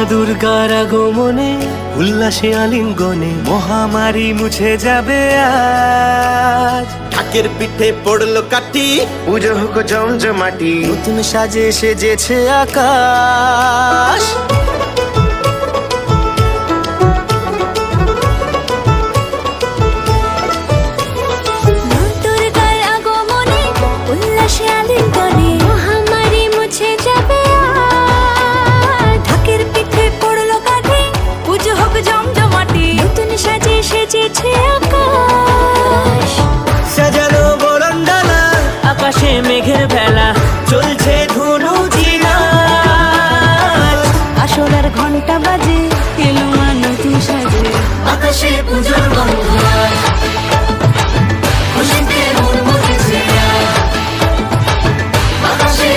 দুর্গার আগমনে উল্লাসে আলিঙ্গনে মহামারী মুছে যাবে আজ। ঢাকের পিঠে পড়লো কাঠি, পুজো হোক জমজমাটি, নতুন সাজে সেজেছে আকাশ। দুর্গার আগমনে উল্লাসে আলিঙ্গনে মহামারী মুছে যাবে আজ। ঢাকের পিঠে পড়লো কাঠি, পুজো হোক জমজমাটি, নতুন সাজে সেজেছে আকাশ। সাজানো বরণডালা, আকাশে মেঘের ভেলা, চলছে ধনুচি নাচ। আসরের ঘন্টা বাজে, এলো মা নতুন সাজে, আকাশে পুজোর গন্ধ